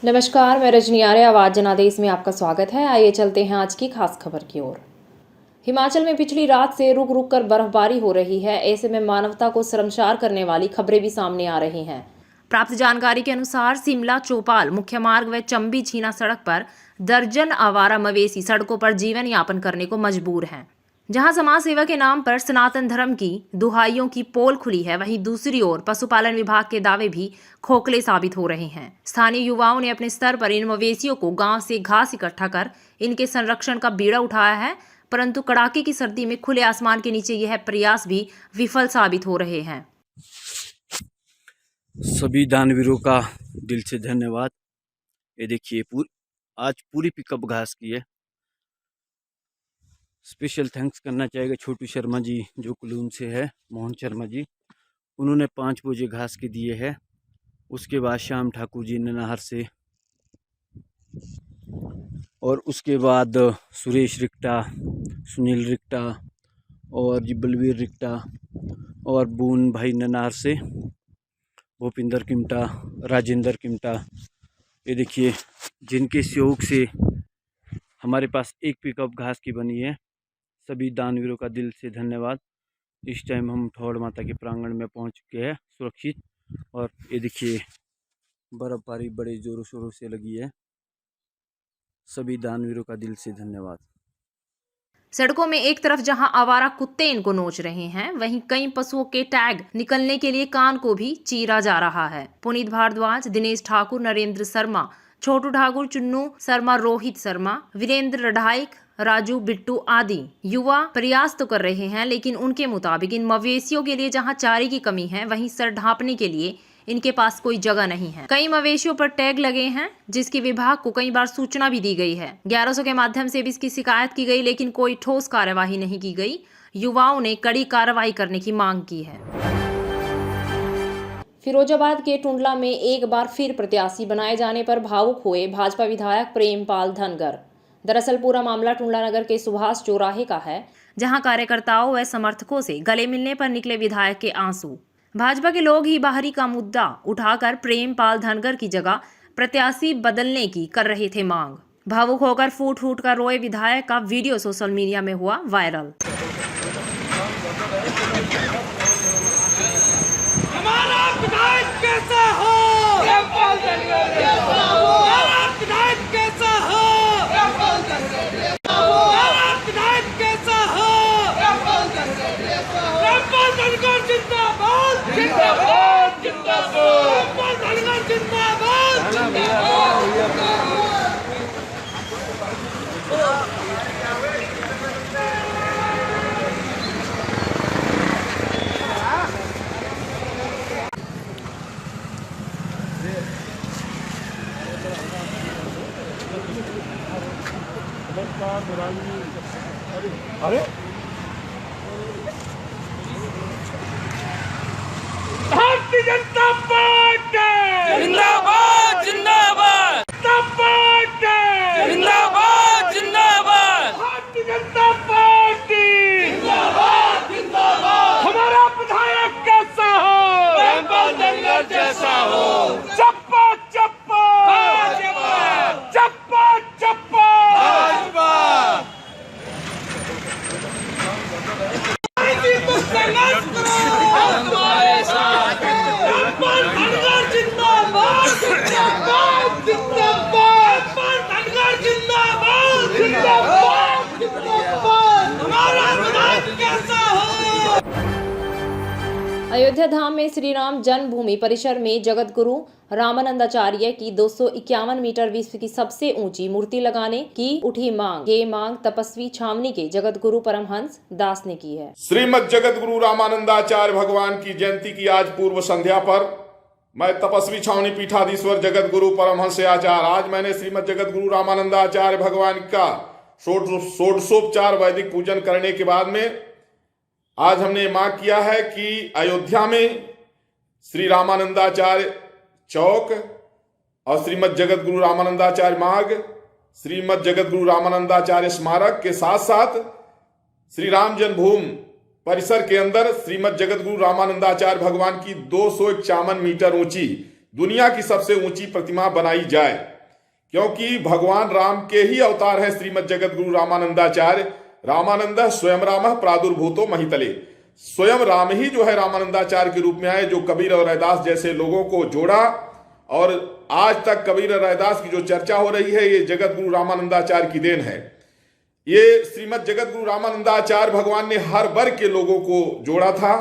नमस्कार, मैं रजनी आर्य आवाज जनादेश में आपका स्वागत है। आइए चलते हैं आज की खास खबर की ओर। हिमाचल में पिछली रात से रुक रुक कर बर्फबारी हो रही है। ऐसे में मानवता को शर्मसार करने वाली खबरें भी सामने आ रही हैं। प्राप्त जानकारी के अनुसार शिमला चौपाल मुख्य मार्ग व चंबी छीना सड़क पर दर्जन आवारा मवेशी सड़कों पर जीवन यापन करने को मजबूर हैं। जहां समाज सेवा के नाम पर सनातन धर्म की दुहाइयों की पोल खुली है, वहीं दूसरी ओर पशुपालन विभाग के दावे भी खोखले साबित हो रहे हैं। स्थानीय युवाओं ने अपने स्तर पर इन मवेशियों को गांव से घास इकट्ठा कर इनके संरक्षण का बीड़ा उठाया है, परंतु कड़ाके की सर्दी में खुले आसमान के नीचे यह प्रयास भी विफल साबित हो रहे हैं। सभी दानवीरों का दिल से धन्यवाद। ये देखिए आज पूरी पिकअप घास की है। स्पेशल थैंक्स करना चाहेगा छोटू शर्मा जी जो कुलून से है, मोहन शर्मा जी, उन्होंने 5 बोझे घास के दिए हैं। उसके बाद श्याम ठाकुर जी ननाहर से, और उसके बाद सुरेश रिक्टा, सुनील रिक्टा और जी बलवीर रिक्टा और बून भाई ननाहर से, भूपिंदर किमटा, राजेंद्र किमटा। ये देखिए जिनके सहयोग से हमारे पास एक पिकअप घास की बनी है। सभी दानवीरों का दिल से धन्यवाद। इस टाइम हम ठौड़ माता के प्रांगण में पहुंच चुके हैं सुरक्षित। और ये देखिए बर्फबारी बड़े जोरों शोरों से लगी है। सभी दानवीरों का दिल से धन्यवाद। सड़कों में एक तरफ जहां आवारा कुत्ते इनको नोच रहे हैं, वहीं कई पशुओं के टैग निकलने के लिए कान को भी चीरा जा रहा है। पुनीत भारद्वाज, दिनेश ठाकुर, नरेंद्र शर्मा, छोटू ठाकुर, चुन्नू शर्मा, रोहित शर्मा, वीरेंद्र रढ़ाइक, राजू बिट्टू आदि युवा प्रयास तो कर रहे हैं, लेकिन उनके मुताबिक इन मवेशियों के लिए जहां चारे की कमी है, वहीं सर ढांपने के लिए इनके पास कोई जगह नहीं है। कई मवेशियों पर टैग लगे हैं, जिसकी विभाग को कई बार सूचना भी दी गई है। 1100 के माध्यम से भी इसकी शिकायत की गई, लेकिन कोई ठोस कार्यवाही नहीं की गई। युवाओं ने कड़ी कार्रवाई करने की मांग की है। फिरोजाबाद के टुंडला में एक बार फिर प्रत्याशी बनाए जाने पर भावुक हुए भाजपा विधायक प्रेमपाल धनगर। दरअसल पूरा मामला टुंडला नगर के सुभाष चौराहे का है, जहां कार्यकर्ताओं व समर्थकों से गले मिलने पर निकले विधायक के आंसू। भाजपा के लोग ही बाहरी का मुद्दा उठाकर प्रेमपाल धनगर की जगह प्रत्याशी बदलने की कर रहे थे मांग। भावुक होकर फूट फूट कर रोए विधायक का वीडियो सोशल मीडिया में हुआ वायरल। हमारा विधायक कैसा हो? हमारा विधायक कैसा हो? हमारा विधायक कैसा हो? प्रेमपाल धनगर जिंदाबाद, जिंदाबाद, जिंदाबाद। प्रेमपाल धनगर जिंदाबाद, जिंदाबाद। अरे भारतीय जनता पार्टी जिंदाबाद, जिंदाबाद। जनता पार्टी जिंदाबाद, जिंदाबाद। भारतीय जनता पार्टी जिंदाबाद, जिंदाबाद। हमारा विधायक कैसा हो? प्रेमपाल धनगर जैसा हो। चप्पा चप्पा भाजपा, चप्पा चप्पा भाजपा। संघर्ष करो, हम तुम्हारे साथ हैं। प्रेमपाल धनगर जिंदाबाद, जिंदाबाद, जिंदाबाद। प्रेमपाल धनगर जिंदाबाद, जिंदाबाद, जिंदाबाद। हमारा विधायक कैसा हो? अयोध्या धाम में श्री राम जन्मभूमि परिसर में जगत गुरु रामानंदाचार्य की 251 मीटर विश्व की सबसे ऊंची मूर्ति लगाने की उठी मांग। ये मांग तपस्वी छावनी के जगत गुरु परमहंस दास ने की है। श्रीमद जगत गुरु रामानंदाचार्य भगवान की जयंती की आज पूर्व संध्या पर मैं तपस्वी छावनी पीठाधीश्वर जगत गुरु परमहंस आचार्य, आज मैंने श्रीमद जगत गुरु रामानंदाचार्य भगवान का षोडशोपचार वैदिक पूजन करने के बाद में आज हमने मांग किया है कि अयोध्या में श्री रामानंदाचार्य चौक और श्रीमद जगत गुरु रामानंदाचार्य मार्ग, श्रीमद जगत गुरु रामानंदाचार्य स्मारक के साथ साथ श्री राम जन्मभूमि परिसर के अंदर श्रीमद जगत गुरु रामानंदाचार्य भगवान की 251 मीटर ऊंची दुनिया की सबसे ऊंची प्रतिमा बनाई जाए। क्योंकि भगवान राम के ही अवतार है श्रीमद जगत गुरु रामानंदाचार्य। रामानंद स्वयं राम प्रादुर्भूतो महितले, स्वयं राम ही जो है रामानंदाचार्य के रूप में आए, जो कबीर और रैदास जैसे लोगों को जोड़ा। और आज तक कबीर और रैदास की जो चर्चा हो रही है, ये जगत गुरु रामानंदाचार्य की देन है। ये श्रीमद जगत गुरु रामानंदाचार्य भगवान ने हर वर्ग के लोगों को जोड़ा था।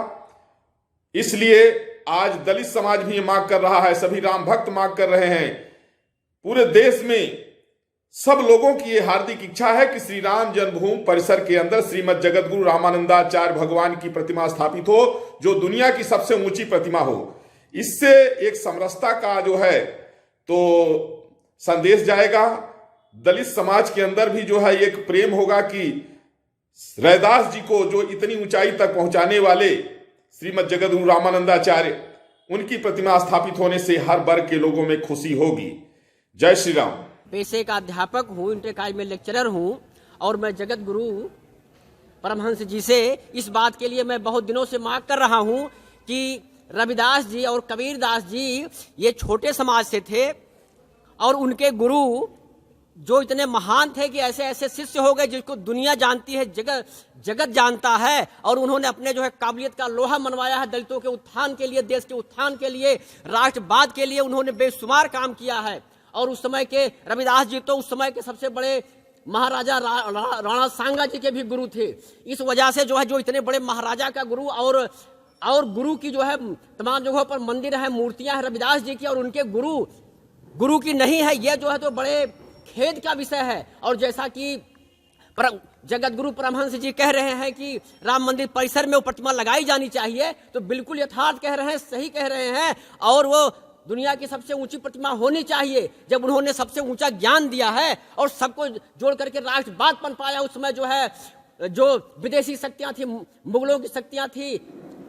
इसलिए आज दलित समाज भी ये मांग कर रहा है, सभी राम भक्त मांग कर रहे हैं। पूरे देश में सब लोगों की ये हार्दिक इच्छा है कि श्री राम जन्मभूमि परिसर के अंदर श्रीमद जगत गुरु रामानंदाचार्य भगवान की प्रतिमा स्थापित हो, जो दुनिया की सबसे ऊंची प्रतिमा हो। इससे एक समरसता का जो है तो संदेश जाएगा। दलित समाज के अंदर भी जो है एक प्रेम होगा कि रैदास जी को जो इतनी ऊंचाई तक पहुंचाने वाले श्रीमद जगत गुरु रामानंदाचार्य, उनकी प्रतिमा स्थापित होने से हर वर्ग के लोगों में खुशी होगी। जय श्री राम। पेशे का अध्यापक हूँ, इंटर कॉलेज में लेक्चरर हूँ और मैं जगत गुरु परमहंस जी से इस बात के लिए मैं बहुत दिनों से मांग कर रहा हूँ कि रविदास जी और कबीरदास जी ये छोटे समाज से थे और उनके गुरु जो इतने महान थे कि ऐसे ऐसे शिष्य हो गए जिसको दुनिया जानती है, जगत जानता है। और उन्होंने अपने जो है काबिलियत का लोहा मनवाया है दलितों के उत्थान के लिए, देश के उत्थान के लिए, राष्ट्रवाद के लिए उन्होंने बेशुमार काम किया है। और उस समय के रविदास जी तो उस समय के सबसे बड़े महाराजा राणा सांगा जी के भी गुरु थे। इस वजह से जो है जो इतने बड़े महाराजा का गुरु और गुरु की जो है तमाम जगहों पर मंदिर है, मूर्तियां हैं रविदास जी की, और उनके गुरु की नहीं है, ये जो है तो बड़े खेद का विषय है। और जैसा कि जगत गुरु परमहंस जी कह रहे हैं कि राम मंदिर परिसर में वो प्रतिमा लगाई जानी चाहिए, तो बिल्कुल यथार्थ कह रहे हैं, सही कह रहे हैं। और वो दुनिया की सबसे ऊंची प्रतिमा होनी चाहिए। जब उन्होंने सबसे ऊंचा ज्ञान दिया है और सबको जोड़ करके राष्ट्रवाद बन पाया, उस समय जो है जो विदेशी शक्तियां थी, मुगलों की शक्तियां थी,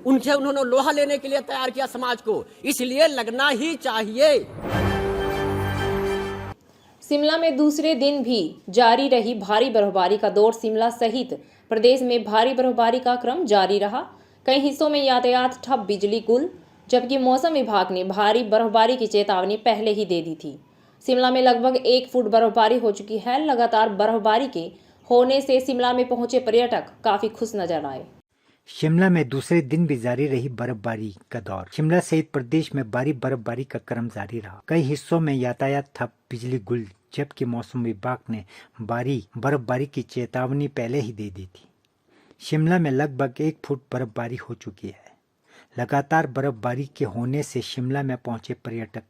उनसे उन्होंने लोहा लेने के लिए तैयार किया समाज को, इसलिए लगना ही चाहिए। शिमला में दूसरे दिन भी जारी रही भारी बर्फबारी का दौर। शिमला सहित प्रदेश में भारी बर्फबारी का क्रम जारी रहा। कई हिस्सों में यातायात ठप, बिजली गुल, जबकि मौसम विभाग ने भारी बर्फबारी की चेतावनी पहले ही दे दी थी। शिमला में लगभग 1 फुट बर्फबारी हो चुकी है। लगातार बर्फबारी के होने से शिमला में पहुंचे पर्यटक काफी खुश नजर आए। शिमला में दूसरे दिन भी जारी रही बर्फबारी का दौर। शिमला सहित प्रदेश में भारी बर्फबारी का क्रम जारी रहा। कई हिस्सों में यातायात ठप, बिजली गुल, जबकि मौसम विभाग ने भारी बर्फबारी की चेतावनी पहले ही दे दी थी। शिमला में लगभग 1 फुट बर्फबारी हो चुकी है। लगातार बर्फबारी के होने से शिमला में पहुंचे पर्यटक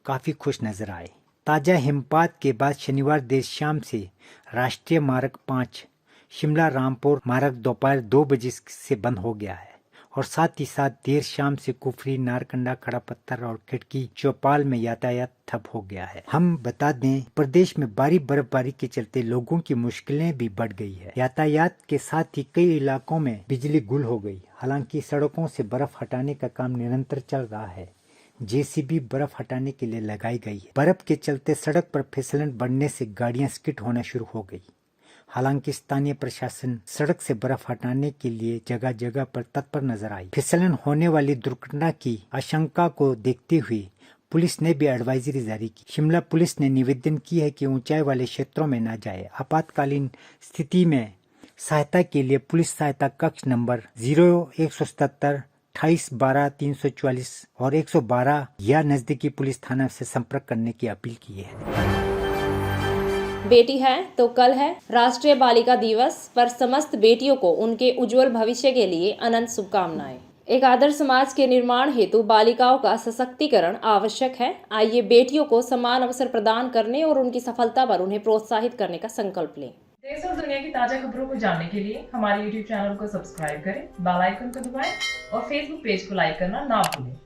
काफी खुश नजर आए। ताजा हिमपात के बाद शनिवार देर शाम से राष्ट्रीय मार्ग 5 शिमला रामपुर मार्ग दोपहर 2 बजे से बंद हो गया है और साथ ही साथ देर शाम से कुफरी, नारकंडा, खड़ा पत्थर और खिड़की चौपाल में यातायात ठप हो गया है। हम बता दें, प्रदेश में भारी बर्फबारी के चलते लोगों की मुश्किलें भी बढ़ गई है। यातायात के साथ ही कई इलाकों में बिजली गुल हो गई। हालांकि सड़कों से बर्फ हटाने का काम निरंतर चल रहा है। जेसीबी बर्फ हटाने के लिए लगाई गई है। बर्फ के चलते सड़क पर फिसलन बढ़ने से गाड़ियां स्किड होना शुरू हो गई। हालांकि स्थानीय प्रशासन सड़क से बर्फ हटाने के लिए जगह जगह पर तत्पर नजर आई। फिसलन होने वाली दुर्घटना की आशंका को देखते हुए पुलिस ने भी एडवाइजरी जारी की। शिमला पुलिस ने निवेदन की है कि ऊंचाई वाले क्षेत्रों में न जाए। आपातकालीन स्थिति में सहायता के लिए पुलिस सहायता कक्ष नंबर 0177 28 12 344 और 112 या नजदीकी पुलिस थाना से संपर्क करने की अपील की है। बेटी है तो कल है। राष्ट्रीय बालिका दिवस पर समस्त बेटियों को उनके उज्जवल भविष्य के लिए अनंत शुभकामनाएं। एक आदर्श समाज के निर्माण हेतु बालिकाओं का सशक्तिकरण आवश्यक है। आइए बेटियों को समान अवसर प्रदान करने और उनकी सफलता पर उन्हें प्रोत्साहित करने का संकल्प लें। देश और दुनिया की ताजा खबरों को जानने के लिए हमारे YouTube चैनल को सब्सक्राइब करें, बेल आइकन को दबाएं और Facebook पेज को लाइक करना ना भूलें।